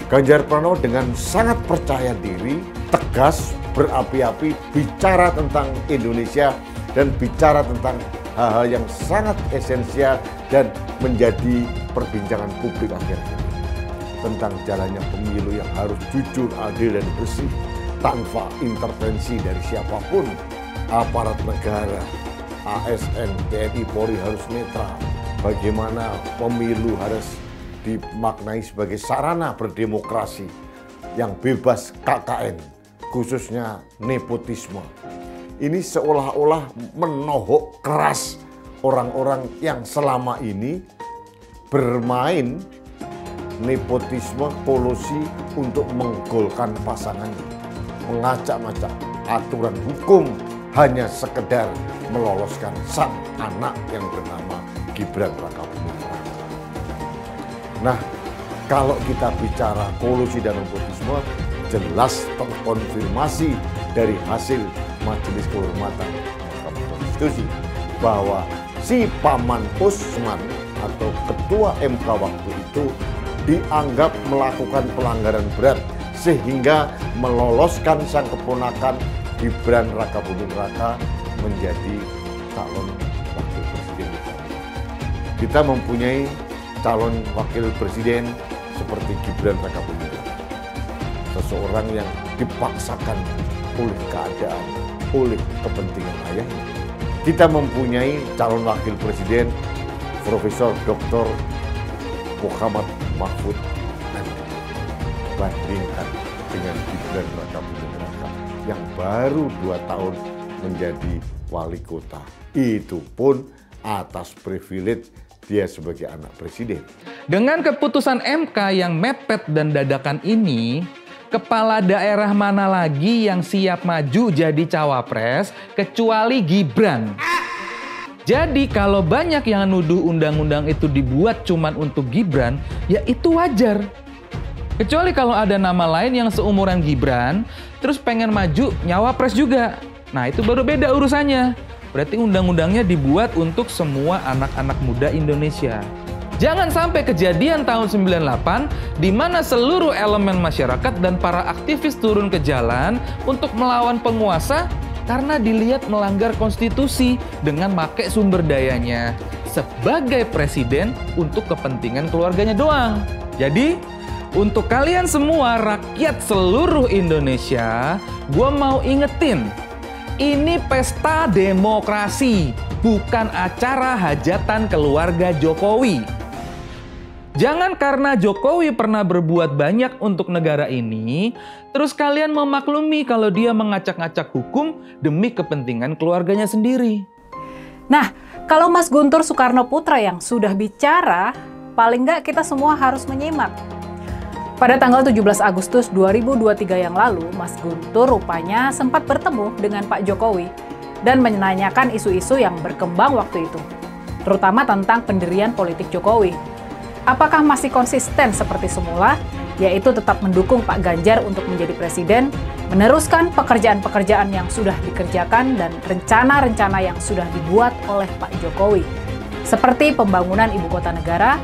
Ganjar Pranowo dengan sangat percaya diri, tegas, berapi-api, bicara tentang Indonesia dan bicara tentang hal-hal yang sangat esensial dan menjadi perbincangan publik akhir-akhir ini. Tentang jalannya pemilu yang harus jujur, adil, dan bersih, tanpa intervensi dari siapapun. Aparat negara, ASN, TNI, Polri harus netral. Bagaimana pemilu harus dimaknai sebagai sarana berdemokrasi yang bebas KKN, khususnya nepotisme. Ini seolah-olah menohok keras orang-orang yang selama ini bermain nepotisme, kolusi untuk menggolkan pasangannya, mengacak-ngacak aturan hukum hanya sekedar meloloskan sang anak yang bernama Gibran Rakabuming Raka. Nah, kalau kita bicara kolusi dan nepotisme, jelas terkonfirmasi dari hasil Majelis Kehormatan Mahkamah Konstitusi bahwa si Paman Usman atau Ketua MK waktu itu dianggap melakukan pelanggaran berat sehingga meloloskan sang keponakan Gibran Rakabuming Raka menjadi calon wakil presiden. Kita mempunyai calon wakil presiden seperti Gibran Rakabuming Raka, seseorang yang dipaksakan oleh keadaan, oleh kepentingan ayahnya. Kita mempunyai calon wakil presiden Profesor Dr. Muhammad Mahfud MD. Bandingkan dengan Gibran Rakabuming Raka yang baru 2 tahun menjadi wali kota. Itu pun atas privilege dia sebagai anak presiden. Dengan keputusan MK yang mepet dan dadakan ini, kepala daerah mana lagi yang siap maju jadi cawapres kecuali Gibran? Jadi kalau banyak yang nuduh undang-undang itu dibuat cuman untuk Gibran, ya itu wajar. Kecuali kalau ada nama lain yang seumuran Gibran, terus pengen maju nyawapres juga. Nah itu baru beda urusannya. Berarti undang-undangnya dibuat untuk semua anak-anak muda Indonesia. Jangan sampai kejadian tahun 98 di mana seluruh elemen masyarakat dan para aktivis turun ke jalan untuk melawan penguasa karena dilihat melanggar konstitusi dengan pakai sumber dayanya sebagai presiden untuk kepentingan keluarganya doang. Jadi, untuk kalian semua rakyat seluruh Indonesia, gue mau ingetin, ini pesta demokrasi, bukan acara hajatan keluarga Jokowi. Jangan karena Jokowi pernah berbuat banyak untuk negara ini, terus kalian memaklumi kalau dia mengacak-ngacak hukum demi kepentingan keluarganya sendiri. Nah, kalau Mas Guntur Soekarnoputra yang sudah bicara, paling nggak kita semua harus menyimak. Pada tanggal 17 Agustus 2023 yang lalu, Mas Guntur rupanya sempat bertemu dengan Pak Jokowi dan menanyakan isu-isu yang berkembang waktu itu, terutama tentang pendirian politik Jokowi. Apakah masih konsisten seperti semula, yaitu tetap mendukung Pak Ganjar untuk menjadi presiden, meneruskan pekerjaan-pekerjaan yang sudah dikerjakan dan rencana-rencana yang sudah dibuat oleh Pak Jokowi, seperti pembangunan ibu kota negara,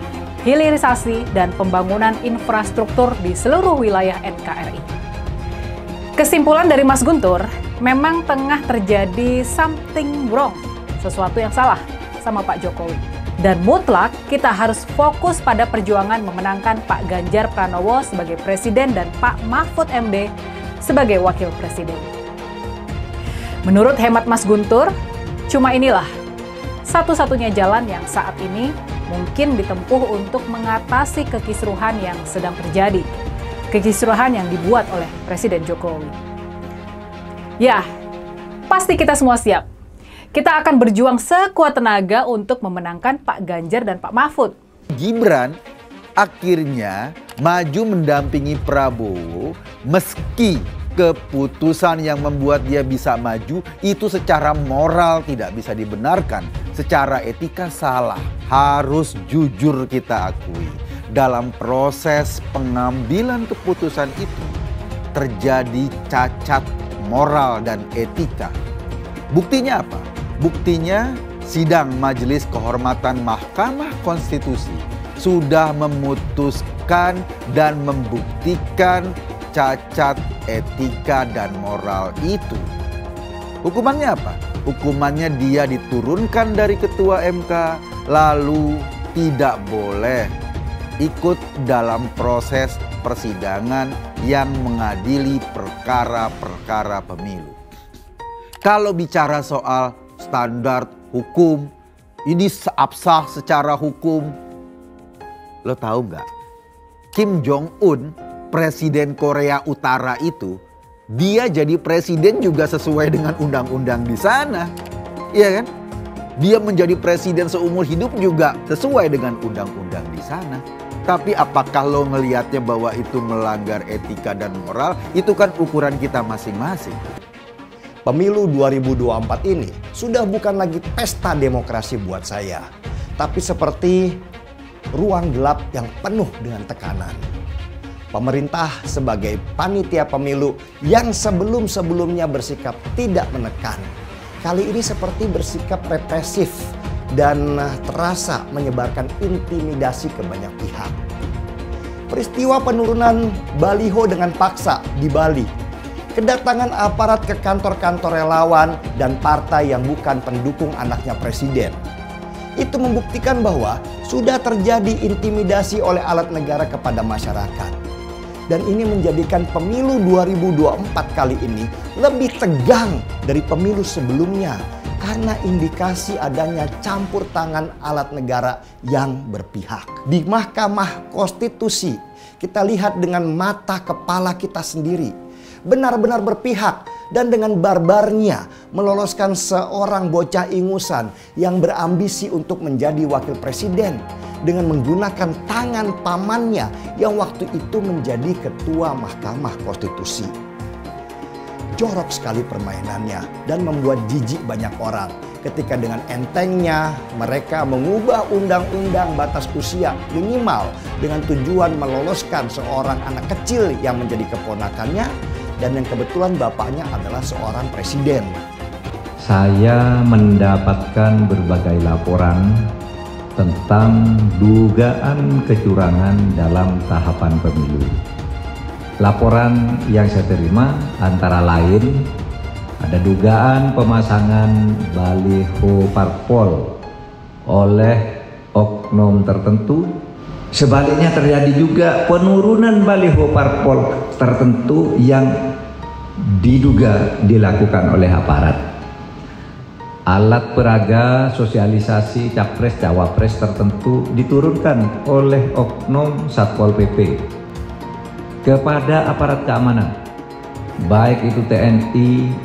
hilirisasi, dan pembangunan infrastruktur di seluruh wilayah NKRI. Kesimpulan dari Mas Guntur, memang tengah terjadi something wrong, sesuatu yang salah sama Pak Jokowi. Dan mutlak kita harus fokus pada perjuangan memenangkan Pak Ganjar Pranowo sebagai presiden dan Pak Mahfud MD sebagai wakil presiden. Menurut hemat Mas Guntur, cuma inilah satu-satunya jalan yang saat ini mungkin ditempuh untuk mengatasi kekisruhan yang sedang terjadi. Kekisruhan yang dibuat oleh Presiden Jokowi. Ya, pasti kita semua siap. Kita akan berjuang sekuat tenaga untuk memenangkan Pak Ganjar dan Pak Mahfud. Gibran akhirnya maju mendampingi Prabowo meski keputusan yang membuat dia bisa maju itu secara moral tidak bisa dibenarkan, secara etika salah. Harus jujur kita akui, dalam proses pengambilan keputusan itu terjadi cacat moral dan etika. Buktinya apa? Buktinya sidang Majelis Kehormatan Mahkamah Konstitusi sudah memutuskan dan membuktikan cacat etika dan moral itu. Hukumannya apa? Hukumannya dia diturunkan dari ketua MK, lalu tidak boleh ikut dalam proses persidangan yang mengadili perkara-perkara pemilu. Kalau bicara soal standar hukum, ini absah secara hukum. Lo tahu nggak? Kim Jong-un, presiden Korea Utara itu, dia jadi presiden juga sesuai dengan undang-undang di sana. Iya kan? Dia menjadi presiden seumur hidup juga sesuai dengan undang-undang di sana. Tapi apakah lo ngelihatnya bahwa itu melanggar etika dan moral? Itu kan ukuran kita masing-masing. Pemilu 2024 ini sudah bukan lagi pesta demokrasi buat saya, tapi seperti ruang gelap yang penuh dengan tekanan. Pemerintah sebagai panitia pemilu yang sebelum-sebelumnya bersikap tidak menekan, kali ini seperti bersikap represif dan terasa menyebarkan intimidasi ke banyak pihak. Peristiwa penurunan baliho dengan paksa di Bali, kedatangan aparat ke kantor-kantor relawan dan partai yang bukan pendukung anaknya presiden, itu membuktikan bahwa sudah terjadi intimidasi oleh alat negara kepada masyarakat. Dan ini menjadikan pemilu 2024 kali ini lebih tegang dari pemilu sebelumnya karena indikasi adanya campur tangan alat negara yang berpihak. Di Mahkamah Konstitusi kita lihat dengan mata kepala kita sendiri, benar-benar berpihak dan dengan barbarnya meloloskan seorang bocah ingusan yang berambisi untuk menjadi wakil presiden dengan menggunakan tangan pamannya yang waktu itu menjadi ketua Mahkamah Konstitusi. Jorok sekali permainannya dan membuat jijik banyak orang ketika dengan entengnya mereka mengubah undang-undang batas usia minimal dengan tujuan meloloskan seorang anak kecil yang menjadi keponakannya dan yang kebetulan bapaknya adalah seorang presiden. Saya mendapatkan berbagai laporan tentang dugaan kecurangan dalam tahapan pemilu. Laporan yang saya terima antara lain ada dugaan pemasangan baliho parpol oleh oknum tertentu. Sebaliknya terjadi juga penurunan baliho parpol tertentu yang diduga dilakukan oleh aparat. Alat peraga sosialisasi capres-cawapres tertentu diturunkan oleh oknum Satpol PP kepada aparat keamanan, baik itu TNI,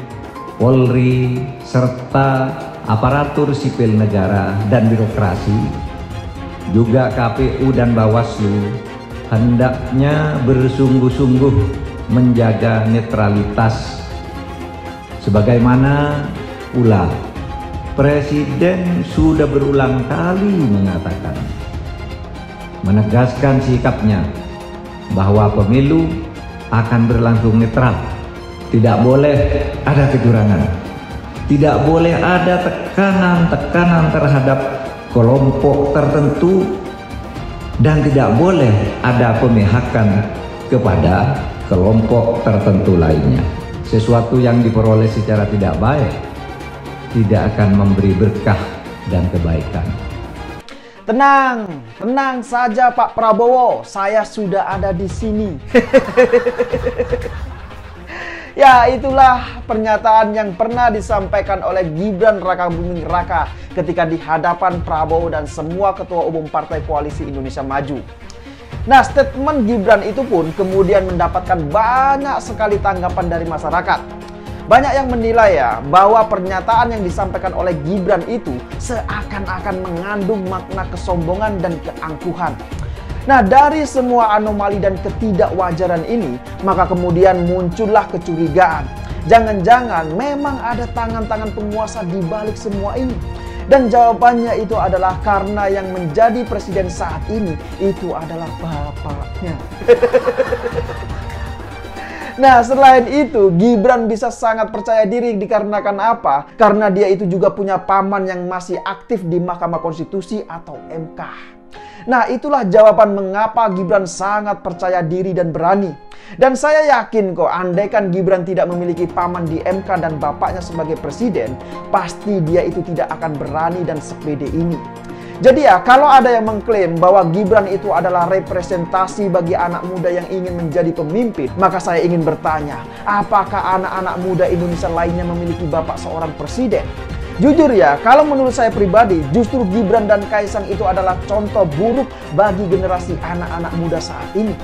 Polri, serta aparatur sipil negara dan birokrasi, juga KPU dan Bawaslu, hendaknya bersungguh-sungguh menjaga netralitas. Sebagaimana pula Presiden sudah berulang kali mengatakan, menegaskan sikapnya bahwa pemilu akan berlangsung netral. Tidak boleh ada kecurangan. Tidak boleh ada tekanan-tekanan terhadap kelompok tertentu dan tidak boleh ada pemihakan kepada kelompok tertentu lainnya. Sesuatu yang diperoleh secara tidak baik tidak akan memberi berkah dan kebaikan. Tenang saja Pak Prabowo, saya sudah ada di sini. Ya, itulah pernyataan yang pernah disampaikan oleh Gibran Rakabuming Raka ketika di hadapan Prabowo dan semua ketua umum Partai Koalisi Indonesia Maju. Nah, statement Gibran itu pun kemudian mendapatkan banyak sekali tanggapan dari masyarakat. Banyak yang menilai ya bahwa pernyataan yang disampaikan oleh Gibran itu seakan-akan mengandung makna kesombongan dan keangkuhan. Nah, dari semua anomali dan ketidakwajaran ini, maka kemudian muncullah kecurigaan. Jangan-jangan memang ada tangan-tangan penguasa di balik semua ini. Dan jawabannya itu adalah karena yang menjadi presiden saat ini itu adalah bapaknya. Nah, selain itu, Gibran bisa sangat percaya diri dikarenakan apa? Karena dia itu juga punya paman yang masih aktif di Mahkamah Konstitusi atau MK. Nah, itulah jawaban mengapa Gibran sangat percaya diri dan berani. Dan saya yakin kok, andaikan Gibran tidak memiliki paman di MK dan bapaknya sebagai presiden, pasti dia itu tidak akan berani dan sepede ini. Jadi ya, kalau ada yang mengklaim bahwa Gibran itu adalah representasi bagi anak muda yang ingin menjadi pemimpin, maka saya ingin bertanya, apakah anak-anak muda Indonesia lainnya memiliki bapak seorang presiden? Jujur ya, kalau menurut saya pribadi, justru Gibran dan Kaisang itu adalah contoh buruk bagi generasi anak-anak muda saat ini.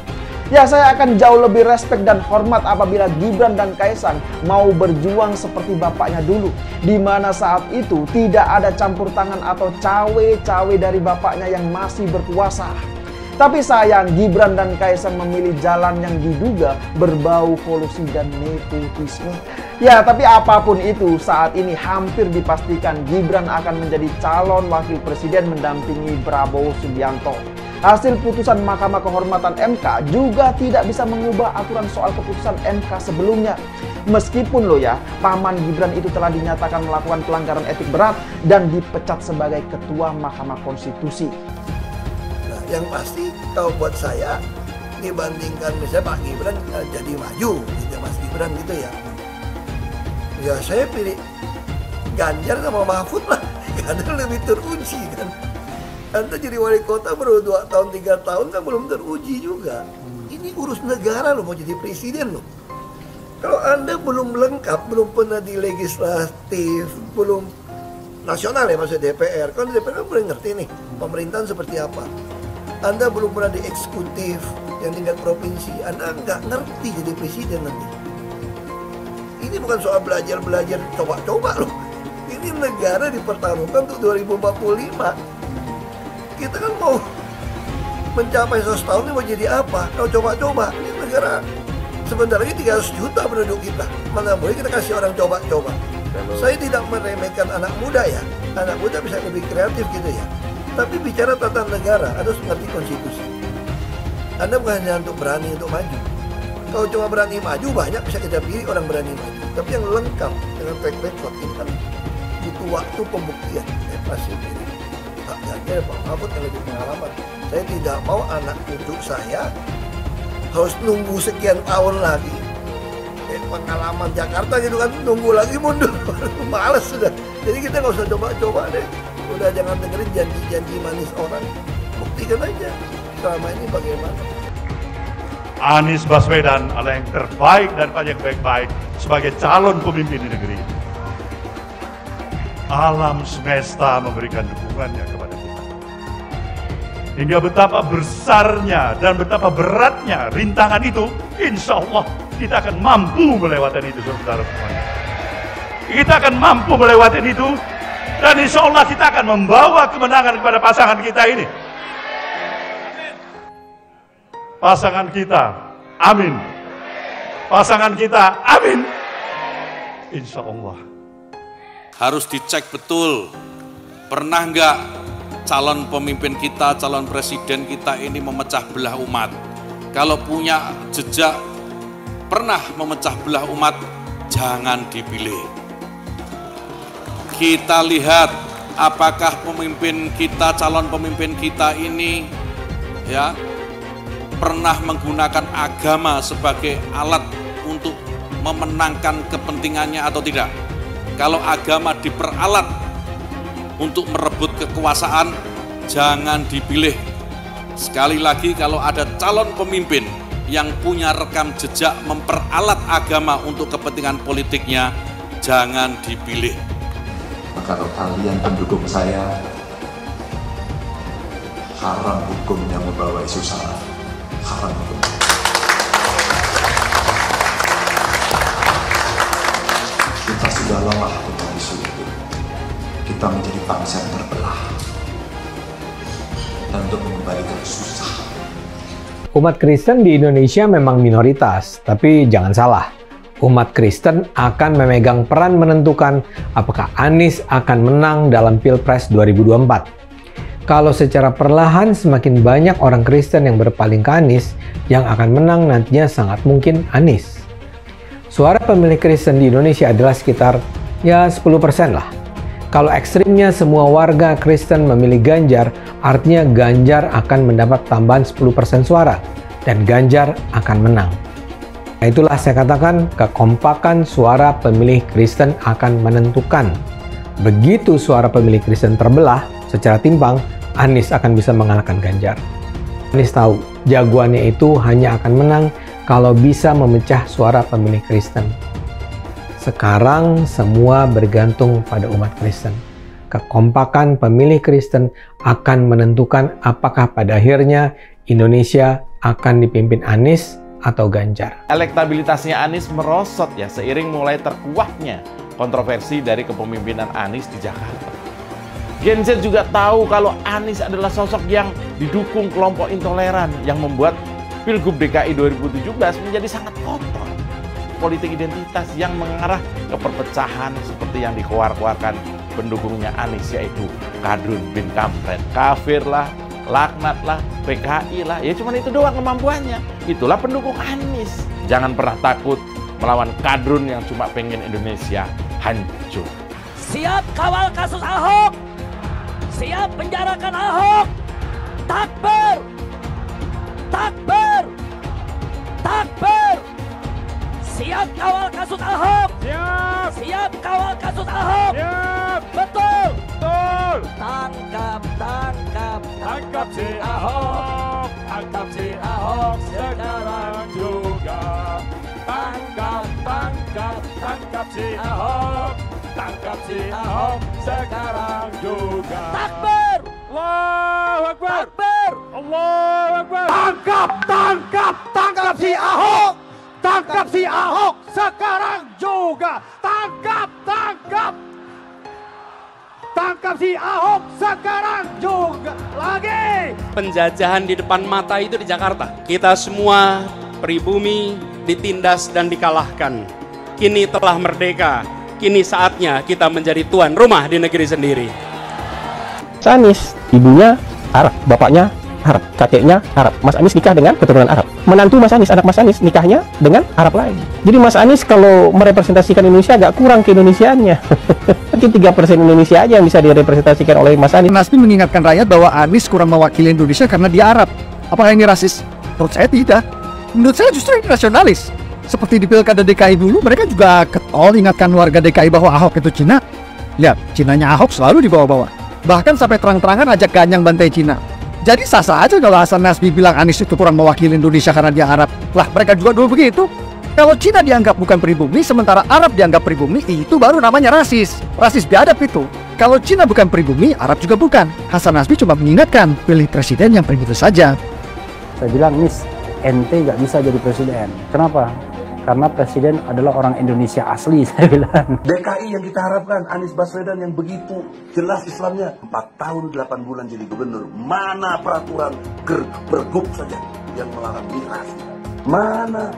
Ya, saya akan jauh lebih respek dan hormat apabila Gibran dan Kaisang mau berjuang seperti bapaknya dulu, di mana saat itu tidak ada campur tangan atau cawe-cawe dari bapaknya yang masih berkuasa. Tapi sayang, Gibran dan Kaisang memilih jalan yang diduga berbau kolusi dan nepotisme. Ya, tapi apapun itu, saat ini hampir dipastikan Gibran akan menjadi calon wakil presiden mendampingi Prabowo Subianto. Hasil putusan Mahkamah Kehormatan MK juga tidak bisa mengubah aturan soal keputusan MK sebelumnya. Meskipun loh ya, paman Gibran itu telah dinyatakan melakukan pelanggaran etik berat dan dipecat sebagai Ketua Mahkamah Konstitusi. Nah, yang pasti kalau buat saya, dibandingkan misalnya Pak Gibran jadi maju, gitu Mas Gibran gitu ya. Ya saya pilih Ganjar sama Mahfud lah, karena lebih teruji kan. Anda jadi wali kota baru 2 tahun 3 tahun kan belum teruji juga. Ini urus negara loh, mau jadi presiden loh. Kalau Anda belum lengkap, belum pernah di legislatif, belum nasional ya maksudnya DPR. Kan DPR kan boleh ngerti nih pemerintahan seperti apa. Anda belum pernah di eksekutif yang tingkat provinsi, Anda nggak ngerti jadi presiden nanti. Ini bukan soal belajar-belajar coba-coba loh. Ini negara dipertaruhkan untuk 2045. Kita kan mau mencapai 100 tahun ini mau jadi apa? Kalau coba-coba, ini negara sebentar lagi 300 juta penduduk kita. Mana boleh kita kasih orang coba-coba. Saya tidak meremehkan anak muda ya. Anak muda bisa lebih kreatif gitu ya. Tapi bicara tata negara, harus mengerti konstitusi. Anda bukan hanya untuk berani untuk maju. Kalau cuma berani maju, banyak bisa kita pilih orang berani maju. Tapi yang lengkap dengan track record ini kan butuh waktu pembuktian. Saya pasti pilih Pak Ganjar, Pak Mahfud yang lebih pengalaman. Saya tidak mau anak cucu saya harus nunggu sekian tahun lagi. Pengalaman Jakarta gitu kan, nunggu lagi mundur. Males sudah. Jadi kita nggak usah coba-coba deh. Udah jangan dengerin janji-janji manis orang. Buktikan aja selama ini bagaimana. Anies Baswedan adalah yang terbaik dan paling baik-baik sebagai calon pemimpin di negeri ini. Alam semesta memberikan dukungannya kepada kita. Hingga betapa besarnya dan betapa beratnya rintangan itu, insya Allah kita akan mampu melewati itu, saudara semuanya. Kita akan mampu melewati itu, dan insya Allah kita akan membawa kemenangan kepada pasangan kita ini. Pasangan kita, amin. Pasangan kita, amin. Insya Allah. Harus dicek betul, pernah nggak calon pemimpin kita, calon presiden kita ini memecah belah umat. Kalau punya jejak pernah memecah belah umat, jangan dipilih. Kita lihat apakah pemimpin kita, calon pemimpin kita ini ya pernah menggunakan agama sebagai alat untuk memenangkan kepentingannya atau tidak. Kalau agama diperalat untuk merebut kekuasaan, jangan dipilih. Sekali lagi, kalau ada calon pemimpin yang punya rekam jejak memperalat agama untuk kepentingan politiknya, jangan dipilih. Maka kalau kalian pendukung saya, haram hukum yang membawa isu sara. Haram hukum. Kita sudah lelah dengan isu itu. Kita menjadi bangsa yang terbelah. Dan untuk mengembalikan susah. Umat Kristen di Indonesia memang minoritas, tapi jangan salah. Umat Kristen akan memegang peran menentukan apakah Anies akan menang dalam Pilpres 2024. Kalau secara perlahan semakin banyak orang Kristen yang berpaling ke Anies, yang akan menang nantinya sangat mungkin Anies. Suara pemilih Kristen di Indonesia adalah sekitar 10% lah. Kalau ekstrimnya semua warga Kristen memilih Ganjar, artinya Ganjar akan mendapat tambahan 10% suara dan Ganjar akan menang. Nah, itulah saya katakan kekompakan suara pemilih Kristen akan menentukan. Begitu suara pemilih Kristen terbelah secara timpang, Anies akan bisa mengalahkan Ganjar. Anies tahu jagoannya itu hanya akan menang kalau bisa memecah suara pemilih Kristen. Sekarang semua bergantung pada umat Kristen. Kekompakan pemilih Kristen akan menentukan apakah pada akhirnya Indonesia akan dipimpin Anies atau Ganjar. Elektabilitasnya Anies merosot ya seiring mulai terkuaknya kontroversi dari kepemimpinan Anies di Jakarta. Gen Z juga tahu kalau Anies adalah sosok yang didukung kelompok intoleran yang membuat Pilgub DKI 2017 menjadi sangat kotor. Politik identitas yang mengarah ke perpecahan seperti yang dikeluarkan pendukungnya Anies, yaitu Kadrun bin Kampret. Kafir lah, laknat lah, PKI lah, ya cuma itu doang kemampuannya. Itulah pendukung Anies. Jangan pernah takut melawan Kadrun yang cuma pengen Indonesia hancur. Siap kawal kasus Ahok, siap penjarakan Ahok. Takbir, takbir, takbir. Siap kawal kasus Ahok. Siap. Siap kawal kasus Ahok. Siap. Betul. Betul. Tangkap, tangkap, tangkap si Ahok. Tangkap si Ahok sekarang juga. Tangkap, tangkap, tangkap si Ahok. Tangkap si Ahok sekarang juga. Takbir. Allahu Akbar. Takbir. Allahu Akbar. Tangkap, tangkap, tangkap si Ahok. Tangkap si Ahok sekarang juga. Tangkap, tangkap. Tangkap si Ahok sekarang juga. Lagi. Penjajahan di depan mata itu di Jakarta. Kita semua pribumi ditindas dan dikalahkan. Kini telah merdeka. Kini saatnya kita menjadi tuan rumah di negeri sendiri. Anies, ibunya Arab, bapaknya Arab, kakeknya Arab. Mas Anies nikah dengan keturunan Arab. Menantu Mas Anies, anak Mas Anies nikahnya dengan Arab lagi. Jadi Mas Anies kalau merepresentasikan Indonesia agak kurang keindonesiaannya. Mungkin 3% Indonesia aja yang bisa direpresentasikan oleh Mas Anies. Nasdem mengingatkan rakyat bahwa Anies kurang mewakili Indonesia karena dia Arab. Apakah ini rasis? Menurut saya tidak. Menurut saya justru ini nasionalis. Seperti di Pilkada DKI dulu, mereka juga ketol ingatkan warga DKI bahwa Ahok itu Cina. Lihat, Cinanya Ahok selalu dibawa-bawa. Bahkan sampai terang-terangan ajak ganyang bantai Cina. Jadi sah-sah aja kalau Hasan Nasbi bilang Anies itu kurang mewakili Indonesia karena dia Arab. Lah, mereka juga dulu begitu. Kalau Cina dianggap bukan pribumi, sementara Arab dianggap pribumi, itu baru namanya rasis. Rasis biadab itu. Kalau Cina bukan pribumi, Arab juga bukan. Hasan Nasbi cuma mengingatkan, pilih presiden yang begitu saja. Saya bilang, Nis, ente nggak bisa jadi presiden. Kenapa? Karena presiden adalah orang Indonesia asli, saya bilang. DKI yang kita harapkan, Anies Baswedan yang begitu jelas Islamnya. 4 tahun 8 bulan jadi gubernur. Mana peraturan pergub saja yang melarang miras? Mana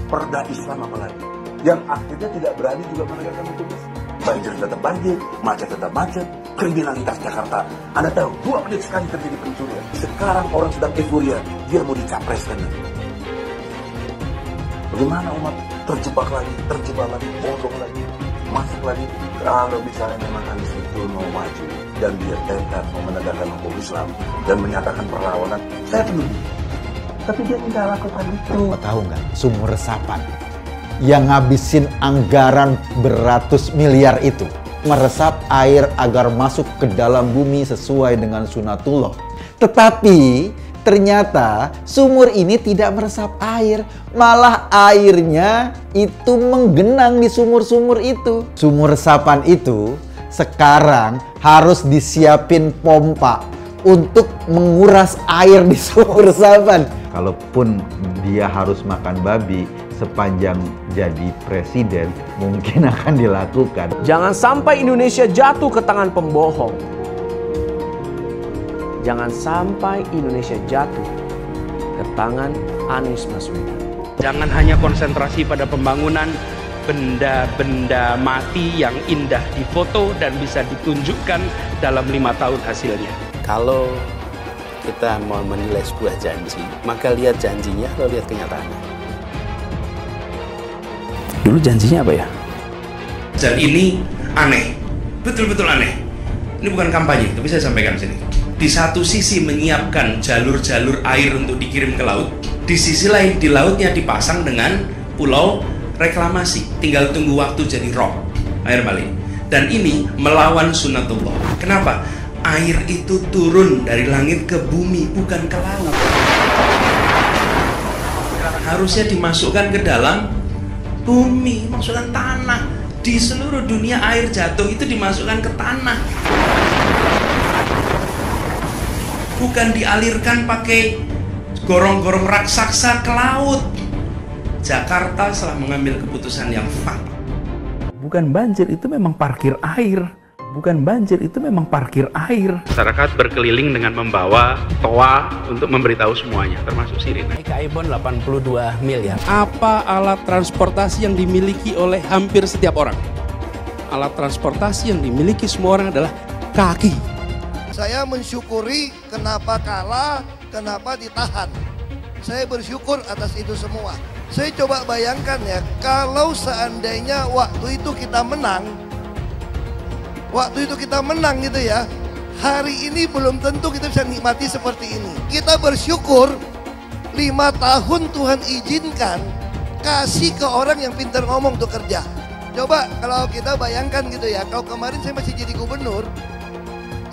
perda Islam apalagi? Yang akhirnya tidak berani juga menegakkan hukum Islam. Banjir tetap banjir, macet tetap macet. Kriminalitas Jakarta, Anda tahu 2 menit sekali terjadi pencurian. Sekarang orang sedang euforia, dia mau dicapreskan. Bagaimana umat terjebak lagi, bodoh lagi, masuk lagi. Kalau misalnya memang Anies itu mau maju dan dia tekad mau menegakkan hukum Islam dan menyatakan perlawanan, saya penuh. Tapi dia tidak lakukan itu. Tahu nggak, sumur resapan yang ngabisin anggaran beratus miliar itu meresap air agar masuk ke dalam bumi sesuai dengan sunatullah. Tetapi ternyata sumur ini tidak meresap air, malah airnya itu menggenang di sumur-sumur itu. Sumur resapan itu sekarang harus disiapin pompa untuk menguras air di sumur resapan. Kalaupun dia harus makan babi sepanjang jadi presiden, mungkin akan dilakukan. Jangan sampai Indonesia jatuh ke tangan pembohong. Jangan sampai Indonesia jatuh ke tangan Anies Baswedan. Jangan hanya konsentrasi pada pembangunan benda-benda mati yang indah difoto dan bisa ditunjukkan dalam 5 tahun hasilnya. Kalau kita mau menilai sebuah janji, maka lihat janjinya atau lihat kenyataannya. Dulu janjinya apa ya? Dan ini aneh. betul-betul aneh. Ini bukan kampanye, tapi saya sampaikan sini. Di satu sisi menyiapkan jalur-jalur air untuk dikirim ke laut, di sisi lain di lautnya dipasang dengan pulau reklamasi, tinggal tunggu waktu jadi rob, air balik. Dan ini melawan sunatullah. Kenapa? Air itu turun dari langit ke bumi, bukan ke laut. Harusnya dimasukkan ke dalam bumi, masukkan tanah. Di seluruh dunia air jatuh itu dimasukkan ke tanah, bukan dialirkan pakai gorong-gorong raksasa ke laut. Jakarta telah mengambil keputusan yang fatal. Bukan banjir, itu memang parkir air. Bukan banjir, itu memang parkir air. Masyarakat berkeliling dengan membawa toa untuk memberitahu semuanya, termasuk sirine. Ibon 82 miliar. Apa alat transportasi yang dimiliki oleh hampir setiap orang? Alat transportasi yang dimiliki semua orang adalah kaki. Saya mensyukuri kenapa kalah, kenapa ditahan. Saya bersyukur atas itu semua. Saya coba bayangkan ya, kalau seandainya waktu itu kita menang, gitu ya, hari ini belum tentu kita bisa nikmati seperti ini. Kita bersyukur 5 tahun Tuhan izinkan kasih ke orang yang pintar ngomong untuk kerja. Coba kalau kita bayangkan gitu ya, kalau kemarin saya masih jadi gubernur,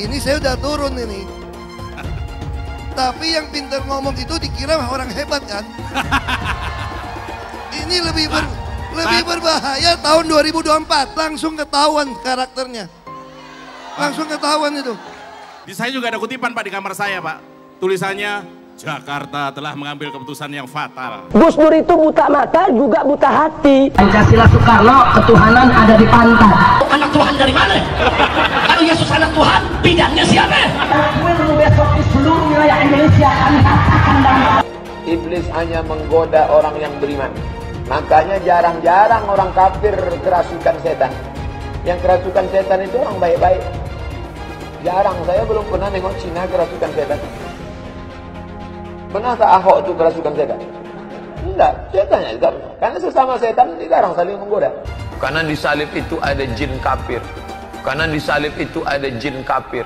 ini saya udah turun ini. Tapi yang pintar ngomong itu dikira orang hebat kan? Ini lebih berbahaya tahun 2024, langsung ketahuan karakternya. Langsung ketahuan itu. Di saya juga ada kutipan Pak di kamar saya Pak. Tulisannya, Jakarta telah mengambil keputusan yang fatal. Gus Dur itu buta mata juga buta hati. Pancasila Soekarno, ketuhanan ada di pantat. Anak Tuhan dari mana? Kalau Yesus anak Tuhan, bidangnya siapa? Besok di seluruh wilayah Indonesia kami katakan dan Iblis hanya menggoda orang yang beriman. Makanya jarang-jarang orang kafir kerasukan setan. Yang kerasukan setan itu orang baik-baik. Jarang, saya belum pernah nengok Cina kerasukan setan. Pernah tak Ahok itu kerasukan setan? Enggak, setannya juga. Karena sesama setan dilarang saling menggoda. Karena di salib itu ada jin kafir. Karena di salib itu ada jin kafir.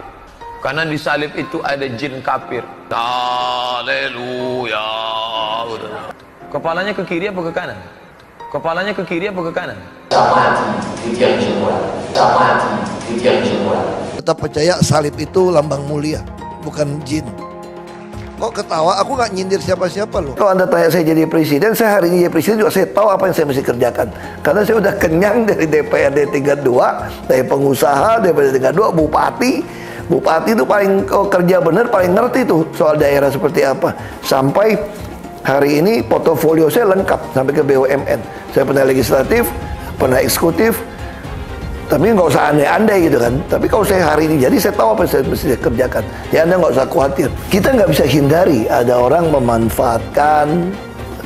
Karena di salib itu ada jin kafir. Haleluya. Kepalanya ke kiri apa ke kanan? Kepalanya ke kiri apa ke kanan? Tetap percaya salib itu lambang mulia, bukan jin. Kok ketawa? Aku nggak nyindir siapa-siapa loh. Kalau Anda tanya saya jadi presiden, saya hari ini jadi presiden juga saya tahu apa yang saya mesti kerjakan. Karena saya udah kenyang dari DPRD tingkat 2, dari pengusaha, DPRD tingkat 2, bupati. Bupati itu paling kerja benar, paling ngerti tuh soal daerah seperti apa. Sampai hari ini portofolio saya lengkap sampai ke BUMN. Saya pernah legislatif, pernah eksekutif, tapi nggak usah andai-andai gitu kan. Tapi kalau saya hari ini jadi saya tahu apa yang saya mesti kerjakan. Ya Anda nggak usah khawatir. Kita nggak bisa hindari ada orang memanfaatkan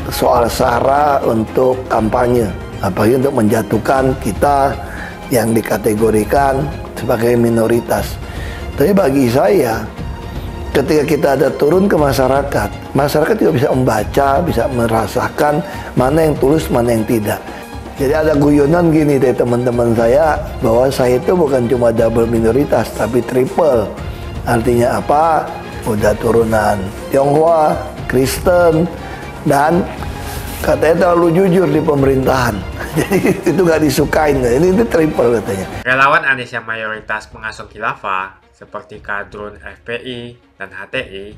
soal SARA untuk kampanye, apalagi untuk menjatuhkan kita yang dikategorikan sebagai minoritas. Tapi bagi saya, ketika kita ada turun ke masyarakat, masyarakat juga bisa membaca, bisa merasakan mana yang tulus, mana yang tidak. Jadi ada guyonan gini dari teman-teman saya, bahwa saya itu bukan cuma double minoritas, tapi triple. Artinya apa? Udah turunan Tionghoa, Kristen, dan katanya terlalu jujur di pemerintahan. Jadi itu nggak disukain. Ini triple katanya. Relawan Anies yang mayoritas pengasuh khilafah, seperti kadrun FPI dan HTI,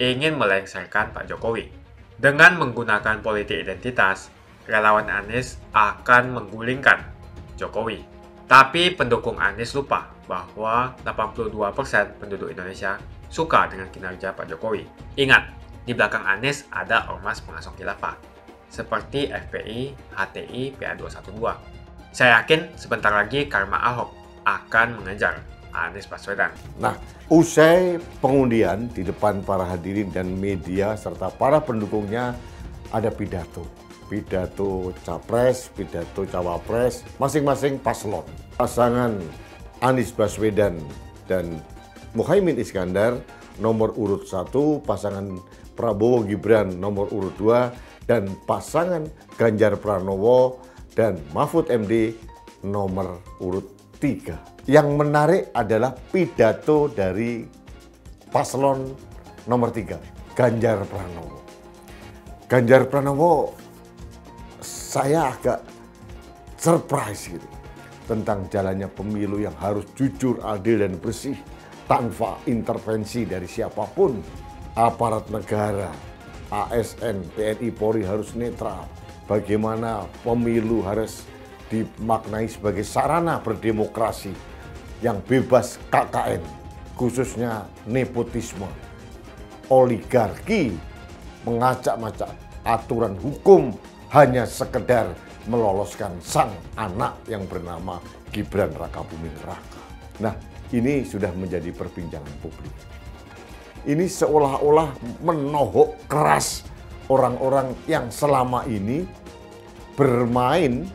ingin melengsarkan Pak Jokowi. Dengan menggunakan politik identitas, relawan Anies akan menggulingkan Jokowi. Tapi pendukung Anies lupa bahwa 82% penduduk Indonesia suka dengan kinerja Pak Jokowi. Ingat, di belakang Anies ada ormas pengasuh khilafah, seperti FPI, HTI, PA212. Saya yakin sebentar lagi karma Ahok akan mengejar Anies Baswedan. Nah, usai pengundian di depan para hadirin dan media serta para pendukungnya ada pidato. Pidato capres, pidato cawapres, masing-masing paslon. Pasangan Anies Baswedan dan Muhaimin Iskandar nomor urut 1, pasangan Prabowo Gibran nomor urut 2, dan pasangan Ganjar Pranowo dan Mahfud MD nomor urut 3. Yang menarik adalah pidato dari paslon nomor 3, Ganjar Pranowo. Ganjar Pranowo, saya agak surprise gitu tentang jalannya pemilu yang harus jujur, adil, dan bersih tanpa intervensi dari siapapun. Aparat negara, ASN, TNI, Polri harus netral. Bagaimana pemilu harus dimaknai sebagai sarana berdemokrasi yang bebas KKN, khususnya nepotisme, oligarki, mengacak-ngacak aturan hukum hanya sekedar meloloskan sang anak yang bernama Gibran Rakabuming Raka. Nah, ini sudah menjadi perbincangan publik. Ini seolah-olah menohok keras orang-orang yang selama ini bermain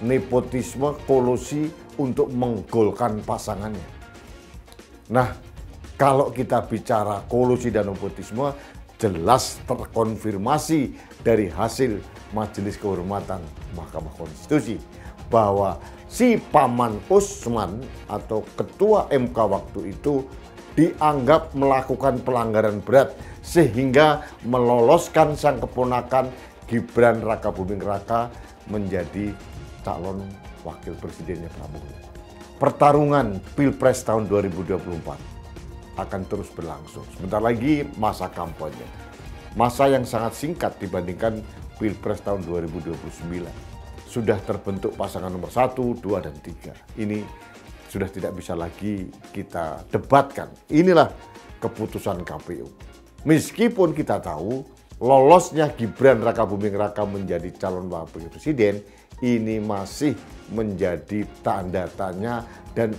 nepotisme, kolusi untuk menggolkan pasangannya. Nah, kalau kita bicara kolusi dan nepotisme, jelas terkonfirmasi dari hasil Majelis Kehormatan Mahkamah Konstitusi bahwa si Paman Usman atau Ketua MK waktu itu dianggap melakukan pelanggaran berat sehingga meloloskan sang keponakan Gibran Rakabuming Raka menjadi calon wakil presidennya Prabowo. Pertarungan Pilpres tahun 2024 akan terus berlangsung. Sebentar lagi masa kampanye. Masa yang sangat singkat dibandingkan Pilpres tahun 2029. Sudah terbentuk pasangan nomor 1, 2, dan 3. Ini sudah tidak bisa lagi kita debatkan. Inilah keputusan KPU. Meskipun kita tahu lolosnya Gibran Rakabuming Raka menjadi calon wakil presiden, ini masih menjadi tanda tanya dan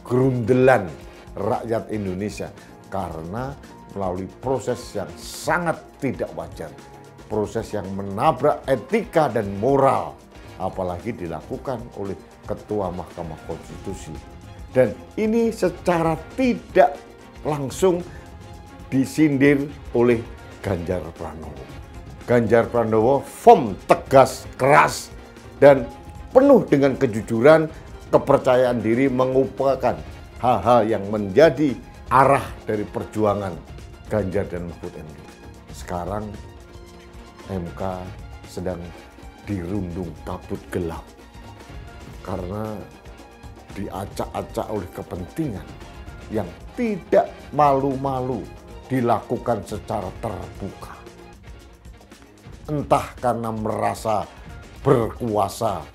gerundelan rakyat Indonesia karena melalui proses yang sangat tidak wajar, proses yang menabrak etika dan moral, apalagi dilakukan oleh Ketua Mahkamah Konstitusi. Dan ini secara tidak langsung disindir oleh Ganjar Pranowo. Ganjar Pranowo firm, tegas, keras, dan penuh dengan kejujuran, kepercayaan diri mengupayakan hal-hal yang menjadi arah dari perjuangan Ganjar dan Mahfud MD. Sekarang MK sedang dirundung kabut gelap karena diacak-acak oleh kepentingan yang tidak malu-malu dilakukan secara terbuka. Entah karena merasa berkuasa,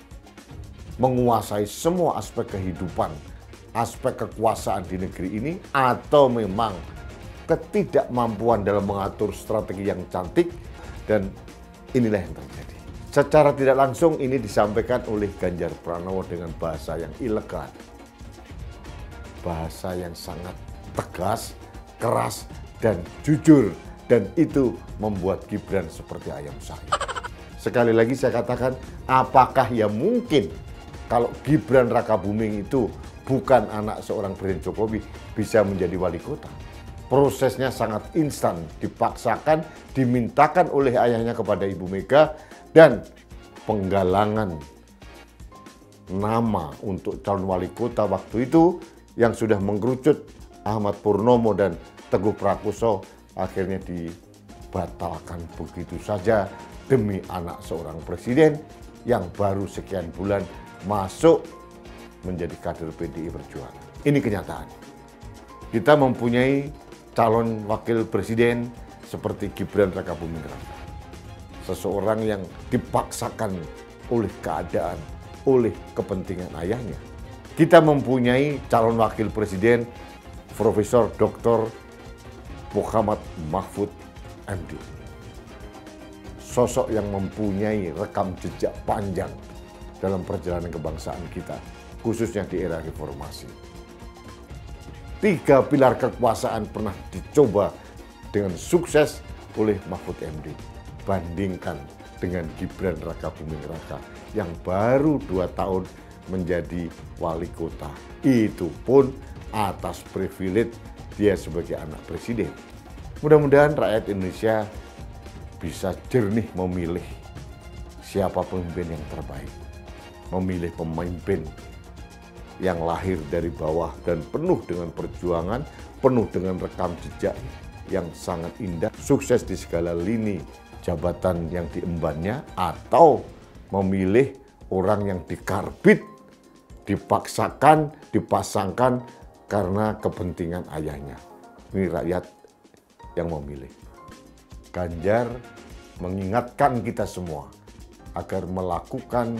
menguasai semua aspek kehidupan, aspek kekuasaan di negeri ini, atau memang ketidakmampuan dalam mengatur strategi yang cantik, dan inilah yang terjadi. Secara tidak langsung ini disampaikan oleh Ganjar Pranowo dengan bahasa yang elegan, bahasa yang sangat tegas, keras, dan jujur, dan itu membuat Gibran seperti ayam sayur. Sekali lagi saya katakan, apakah ya mungkin kalau Gibran Rakabuming itu bukan anak seorang Presiden Jokowi bisa menjadi wali kota? Prosesnya sangat instan, dipaksakan, dimintakan oleh ayahnya kepada Ibu Mega, dan penggalangan nama untuk calon wali kota waktu itu yang sudah mengkerucut Ahmad Purnomo dan Teguh Prakoso akhirnya dibatalkan begitu saja demi anak seorang presiden yang baru sekian bulan masuk menjadi kader PDI Perjuangan. Ini kenyataan. Kita mempunyai calon wakil presiden seperti Gibran Rakabuming Raka. Seseorang yang dipaksakan oleh keadaan, oleh kepentingan ayahnya. Kita mempunyai calon wakil presiden Profesor Dr. Muhammad Mahfud MD. Sosok yang mempunyai rekam jejak panjang dalam perjalanan kebangsaan kita, khususnya di era reformasi. 3 pilar kekuasaan pernah dicoba dengan sukses oleh Mahfud MD. Bandingkan dengan Gibran Rakabuming Raka yang baru 2 tahun menjadi wali kota. Itu pun atas privilege dia sebagai anak presiden. Mudah-mudahan rakyat Indonesia bisa jernih memilih siapa pemimpin yang terbaik. Memilih pemimpin yang lahir dari bawah dan penuh dengan perjuangan, penuh dengan rekam jejak yang sangat indah, sukses di segala lini jabatan yang diembannya, atau memilih orang yang dikarbit, dipaksakan, dipasangkan karena kepentingan ayahnya. Ini rakyat yang memilih. Ganjar mengingatkan kita semua agar melakukan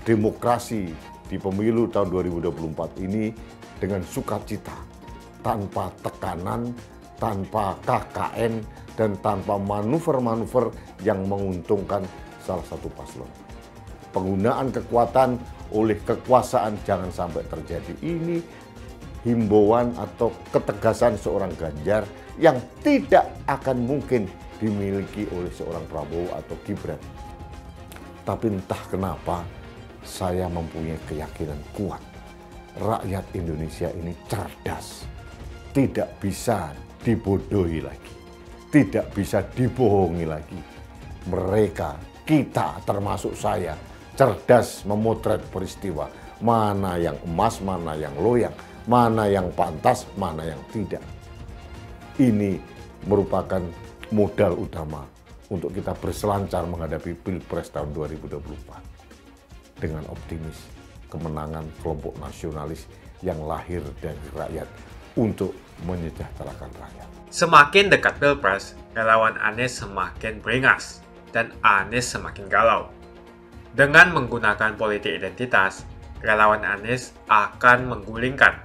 demokrasi di pemilu tahun 2024 ini dengan sukacita, tanpa tekanan, tanpa KKN, dan tanpa manuver-manuver yang menguntungkan salah satu paslon. Penggunaan kekuatan oleh kekuasaan jangan sampai terjadi. Ini himbauan atau ketegasan seorang Ganjar yang tidak akan mungkin dimiliki oleh seorang Prabowo atau Gibran. Tapi entah kenapa saya mempunyai keyakinan kuat. Rakyat Indonesia ini cerdas. Tidak bisa dibodohi lagi. Tidak bisa dibohongi lagi. Mereka, kita termasuk saya, cerdas memotret peristiwa. Mana yang emas, mana yang loyang, mana yang pantas, mana yang tidak. Ini merupakan modal utama untuk kita berselancar menghadapi Pilpres tahun 2024. Dengan optimis kemenangan kelompok nasionalis yang lahir dari rakyat untuk menyejahterakan rakyat. Semakin dekat Pilpres, relawan Anies semakin beringas dan Anies semakin galau. Dengan menggunakan politik identitas, relawan Anies akan menggulingkan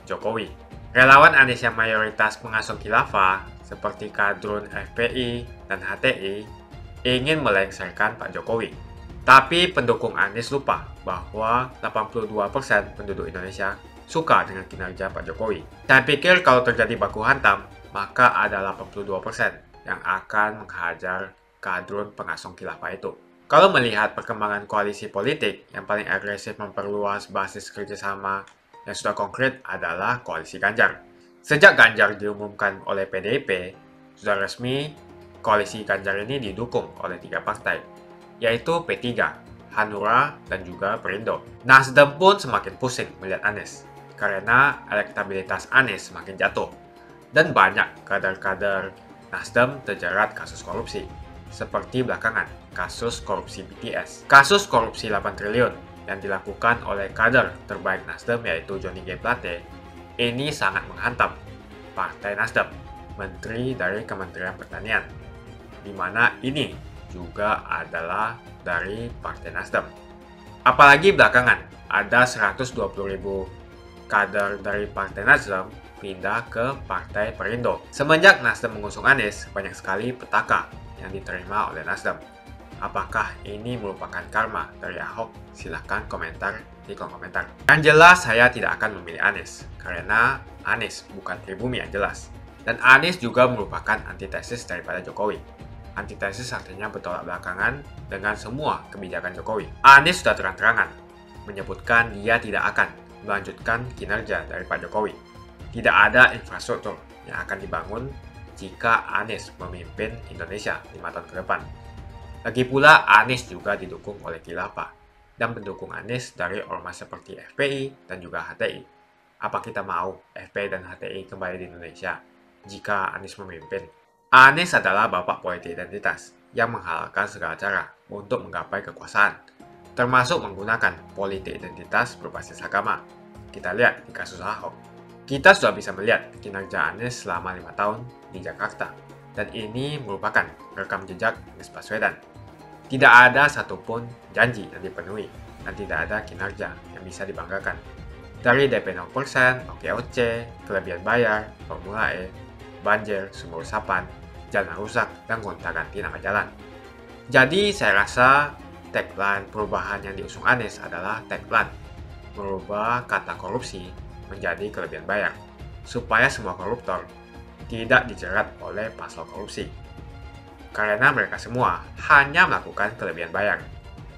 Jokowi. Relawan Anies yang mayoritas pengasuh khilafah seperti kadrun FPI dan HTI ingin melengsarkan Pak Jokowi. Tapi pendukung Anies lupa bahwa 82% penduduk Indonesia suka dengan kinerja Pak Jokowi. Saya pikir kalau terjadi baku hantam, maka ada 82% yang akan menghajar kadrun pengasuh khilafah itu. Kalau melihat perkembangan koalisi politik yang paling agresif memperluas basis kerjasama yang sudah konkret adalah koalisi Ganjar. Sejak Ganjar diumumkan oleh PDIP, sudah resmi koalisi Ganjar ini didukung oleh 3 partai, yaitu P3, Hanura, dan juga Perindo. Nasdem pun semakin pusing melihat Anies, karena elektabilitas Anies semakin jatuh, dan banyak kader-kader Nasdem terjerat kasus korupsi, seperti belakangan kasus korupsi BTS. Kasus korupsi 8 triliun yang dilakukan oleh kader terbaik Nasdem yaitu Johnny G. Plate, ini sangat menghantam Partai Nasdem, Menteri dari Kementerian Pertanian, di mana ini juga adalah dari Partai Nasdem. Apalagi belakangan ada 120.000 kader dari Partai Nasdem pindah ke Partai Perindo. Semenjak Nasdem mengusung Anies, banyak sekali petaka yang diterima oleh Nasdem. Apakah ini merupakan karma dari Ahok? Silahkan komentar di kolom komentar. Yang jelas saya tidak akan memilih Anies, karena Anies bukan pribumi yang jelas. Dan Anies juga merupakan antitesis daripada Jokowi. Antitesis artinya bertolak belakangan dengan semua kebijakan Jokowi. Anies sudah terang-terangan menyebutkan dia tidak akan melanjutkan kinerja dari Pak Jokowi. Tidak ada infrastruktur yang akan dibangun jika Anies memimpin Indonesia 5 tahun ke depan. Lagi pula Anies juga didukung oleh khilafah dan pendukung Anies dari ormas seperti FPI dan juga HTI. Apa kita mau FPI dan HTI kembali di Indonesia jika Anies memimpin? Anies adalah bapak politik identitas yang menghalalkan segala cara untuk menggapai kekuasaan, termasuk menggunakan politik identitas berbasis agama. Kita lihat di kasus Ahok. Kita sudah bisa melihat kinerja Anies selama 5 tahun di Jakarta, dan ini merupakan rekam jejak Anies Baswedan. Tidak ada satupun janji yang dipenuhi, dan tidak ada kinerja yang bisa dibanggakan. Dari DP 0%, OKOC, kelebihan bayar, Formula E, banjir, sumur resapan, jalan rusak, dan gonta-ganti nama jalan. Jadi saya rasa tagline perubahan yang diusung Anies adalah tagline merubah kata korupsi menjadi kelebihan bayar, supaya semua koruptor tidak dijerat oleh pasal korupsi. Karena mereka semua hanya melakukan kelebihan bayar.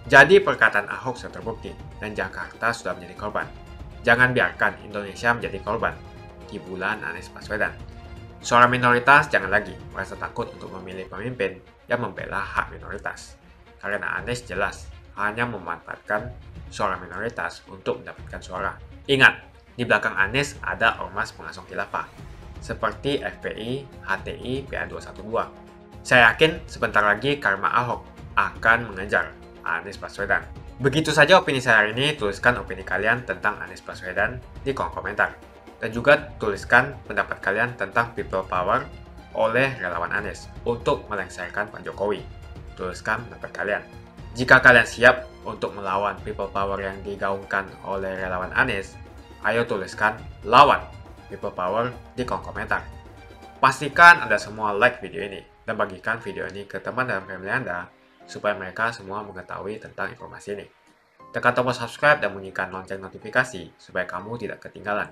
Jadi perkataan Ahok sudah terbukti dan Jakarta sudah menjadi korban. Jangan biarkan Indonesia menjadi korban kibulan Anies Baswedan. Suara minoritas jangan lagi merasa takut untuk memilih pemimpin yang membela hak minoritas. Karena Anies jelas hanya memanfaatkan suara minoritas untuk mendapatkan suara. Ingat, di belakang Anies ada ormas pengasuh khilafah, seperti FPI, HTI, PA212. Saya yakin sebentar lagi karma Ahok akan mengejar Anies Baswedan. Begitu saja opini saya hari ini. Tuliskan opini kalian tentang Anies Baswedan di kolom komentar. Dan juga tuliskan pendapat kalian tentang people power oleh relawan Anies untuk melengsarkan Pak Jokowi. Tuliskan pendapat kalian. Jika kalian siap untuk melawan people power yang digaungkan oleh relawan Anies, ayo tuliskan lawan people power di kolom komentar. Pastikan Anda semua like video ini dan bagikan video ini ke teman dan family Anda supaya mereka semua mengetahui tentang informasi ini. Tekan tombol subscribe dan bunyikan lonceng notifikasi supaya kamu tidak ketinggalan